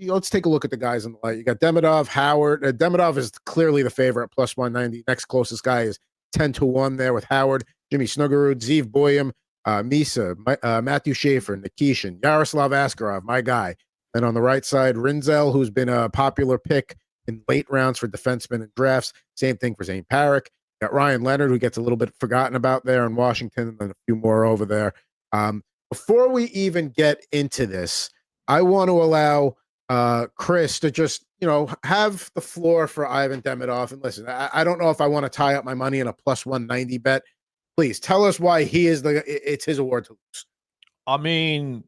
let's take a look at the guys on the light. You got Demidov, Howard. Demidov is clearly the favorite, plus 190. Next closest guy is 10-1 there with Howard, Jimmy Snuggerud, Zeev Boyum, Misa, Matthew Schaefer, Nikishin, Yaroslav Askarov, my guy. And on the right side, Rinzel, who's been a popular pick in late rounds for defensemen and drafts. Same thing for Zane Parrick. Got Ryan Leonard, who gets a little bit forgotten about there in Washington, and then a few more over there. Before we even get into this, I want to allow Chris to just, have the floor for Ivan Demidov. And listen, I don't know if I want to tie up my money in a plus 190 bet. Please tell us why it's his award to lose. I mean,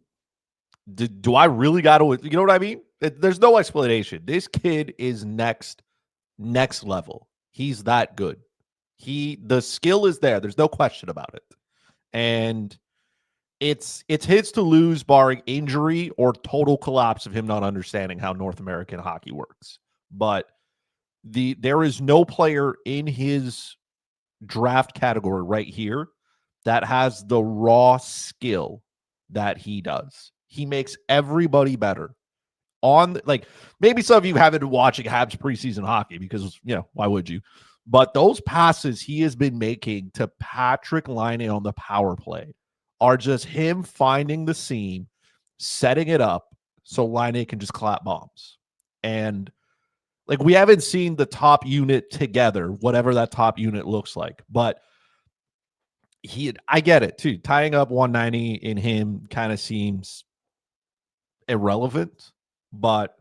do I really got to, you know what I mean? There's no explanation. This kid is next level. He's that good. The skill is there. There's no question about it. And it's his to lose, barring injury or total collapse of him not understanding how North American hockey works. But there is no player in his draft category right here that has the raw skill that he does. He makes everybody better. Maybe some of you haven't been watching Habs preseason hockey because, why would you? But those passes he has been making to Patrick Laine on the power play are just him finding the seam, setting it up so Laine can just clap bombs. And we haven't seen the top unit together, whatever that top unit looks like. But I get it too. Tying up 190 in him kind of seems irrelevant, but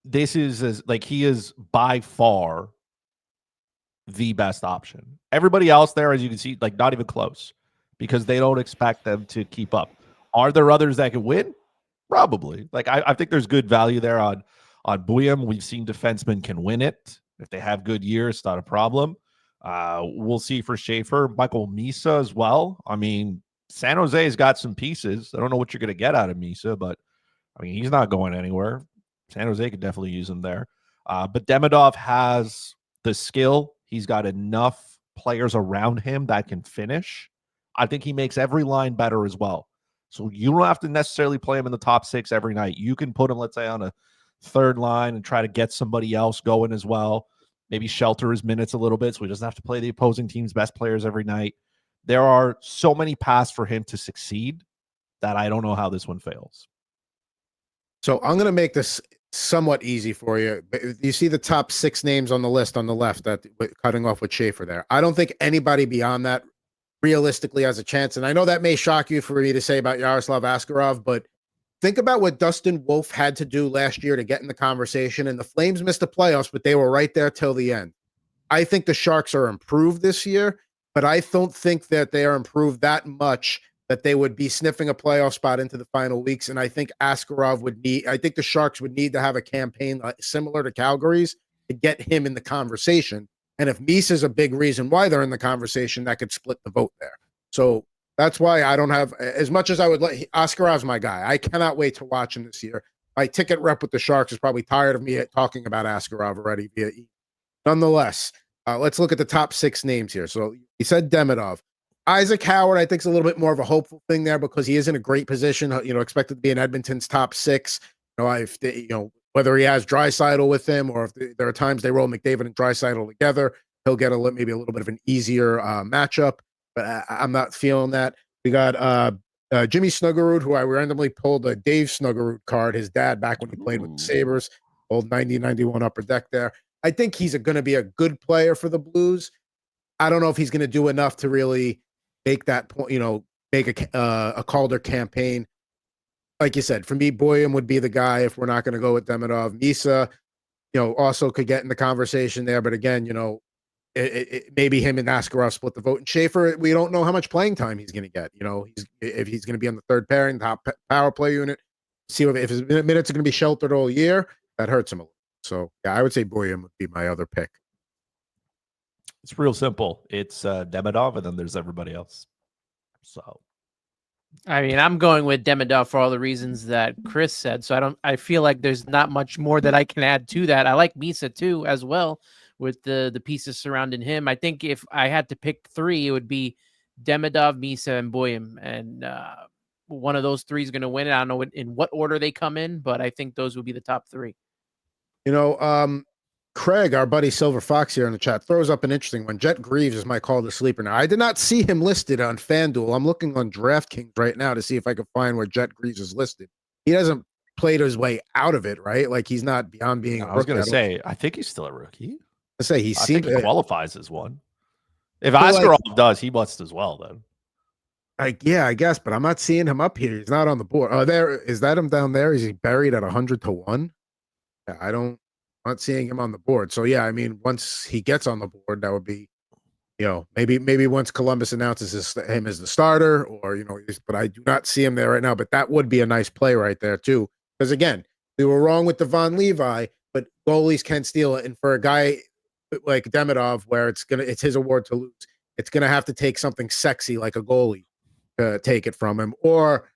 this is he is by far the best option. Everybody else there, as you can see, not even close, because they don't expect them to keep up. Are there others that can win? Probably. I think there's good value there on Boyum. We've seen defensemen can win it. If they have good years, it's not a problem. We'll see for Schaefer. Michael Misa as well. I mean, San Jose's got some pieces. I don't know what you're going to get out of Misa, but I mean, he's not going anywhere. San Jose could definitely use him there. But Demidov has the skill. He's got enough players around him that can finish. I think he makes every line better as well. So you don't have to necessarily play him in the top 6 every night. You can put him, let's say, on a third line and try to get somebody else going as well. Maybe shelter his minutes a little bit so he doesn't have to play the opposing team's best players every night. There are so many paths for him to succeed that I don't know how this one fails. So I'm going to make this somewhat easy for you. You see the top 6 names on the list on the left, that cutting off with Schaefer there. I don't think anybody beyond that realistically has a chance. And I know that may shock you for me to say about Yaroslav Askarov, but think about what Dustin Wolf had to do last year to get in the conversation. And the Flames missed the playoffs, but they were right there till the end. I think the Sharks are improved this year, but I don't think that they are improved that much that they would be sniffing a playoff spot into the final weeks. And I think the Sharks would need to have a campaign similar to Calgary's to get him in the conversation. And if Misa is a big reason why they're in the conversation, that could split the vote there. So that's why I don't have, as much as I would like, Askarov's my guy. I cannot wait to watch him this year. My ticket rep with the Sharks is probably tired of me talking about Askarov already via email. Nonetheless, let's look at the top 6 names here. So you said Demidov. Isaac Howard, I think, is a little bit more of a hopeful thing there because he is in a great position. Expected to be in Edmonton's top 6. Whether he has Draisaitl with him or if there are times they roll McDavid and Draisaitl together, he'll get maybe a little bit of an easier matchup. But I'm not feeling that. We got Jimmy Snuggerud, who I randomly pulled a Dave Snuggerud card, his dad, back when he played with the Sabres, old 90-91 upper deck there. I think he's going to be a good player for the Blues. I don't know if he's going to do enough to really make that point, make a Calder campaign. Like you said, for me, Boyum would be the guy if we're not going to go with Demidov. Misa, also could get in the conversation there. But again, maybe him and Askarov split the vote. And Schaefer, we don't know how much playing time he's going to get. If he's going to be on the third pairing, top power play unit, see if his minutes are going to be sheltered all year, that hurts him a little. So, yeah, I would say Boyum would be my other pick. It's real simple. It's Demidov, and then there's everybody else. So, I mean, I'm going with Demidov for all the reasons that Chris said. So I feel like there's not much more that I can add to that. I like Misa too, as well, with the pieces surrounding him. I think if I had to pick 3, it would be Demidov, Misa, and Boyum. And one of those three is going to win it. I don't know in what order they come in, but I think those would be the top three. You know, Craig, our buddy Silver Fox here in the chat, throws up an interesting one. Jet Greaves is my call to sleeper. Now, I did not see him listed on FanDuel. I'm looking on DraftKings right now to see if I can find where Jet Greaves is listed. He hasn't played his way out of it, right? Like he's not beyond being a I was rookie. going to say, I think he's still a rookie. I say he I think seems he qualifies as one. If But, like- Askarov does, he must as well then. yeah, I guess, but I'm not seeing him up here. He's not on the board. Oh, there is that him down there? Is he buried at 100-1? Yeah, I'm not seeing him on the board. So yeah, I mean, once he gets on the board, that would be, you know, maybe once Columbus announces him as the starter, or you know, but I do not see him there right now. But that would be a nice play right there too, because again, we were wrong with Devon Levi, but goalies can steal it, and for a guy like Demidov, where it's his award to lose, it's gonna have to take something sexy like a goalie to take it from him, or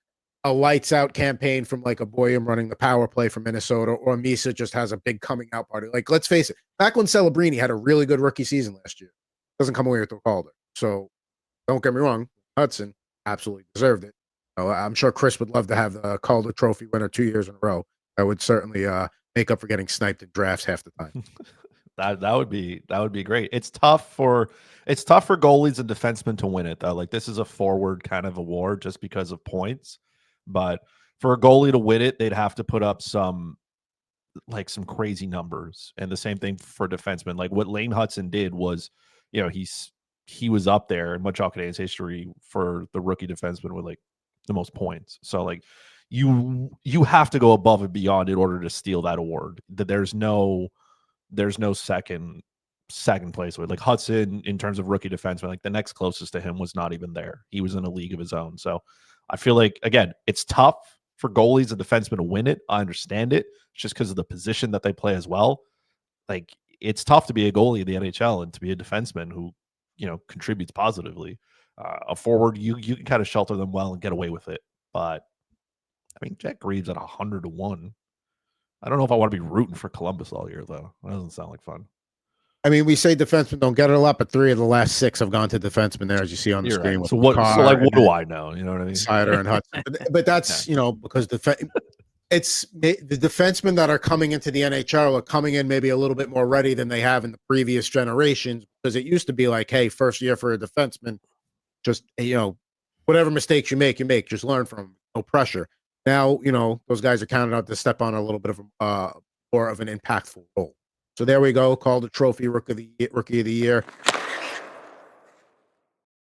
a lights out campaign from like a Boyum running the power play from Minnesota, or Misa just has a big coming out party. Like, let's face it, back when Celebrini had a really good rookie season last year, doesn't come away with the Calder. So don't get me wrong, Hudson absolutely deserved it. I'm sure Chris would love to have the Calder Trophy winner 2 years in a row. That would certainly make up for getting sniped in drafts half the time. That would be great. It's tough for goalies and defensemen to win it though. Like this is a forward kind of award just because of points. But for a goalie to win it, they'd have to put up some crazy numbers. And the same thing for defensemen. Like what Lane Hudson did was, you know, he was up there in Montreal Canadiens history for the rookie defenseman with like the most points. So like you have to go above and beyond in order to steal that award. That there's no second place with like Hudson in terms of rookie defenseman. Like the next closest to him was not even there. He was in a league of his own. So I feel like, again, it's tough for goalies and defensemen to win it. I understand it. It's just because of the position that they play as well. Like it's tough to be a goalie in the NHL and to be a defenseman who, you know, contributes positively. A forward, you can kind of shelter them well and get away with it. But I mean, Jack Greaves at 100-1. I don't know if I want to be rooting for Columbus all year, though. That doesn't sound like fun. I mean, we say defensemen don't get it a lot, but 3 of the last 6 have gone to defensemen there, as you see on the You're screen. right. With So what Carr do I know? You know what I mean? Sider and Hudson. But that's, you know, because it's the defensemen that are coming into the NHL are coming in maybe a little bit more ready than they have in the previous generations, because it used to be like, hey, first year for a defenseman, just, you know, whatever mistakes you make, just learn from them, no pressure. Now, you know, those guys are counted out to step on a little bit of more of an impactful role. So there we go. Calder Trophy Rookie of the Year.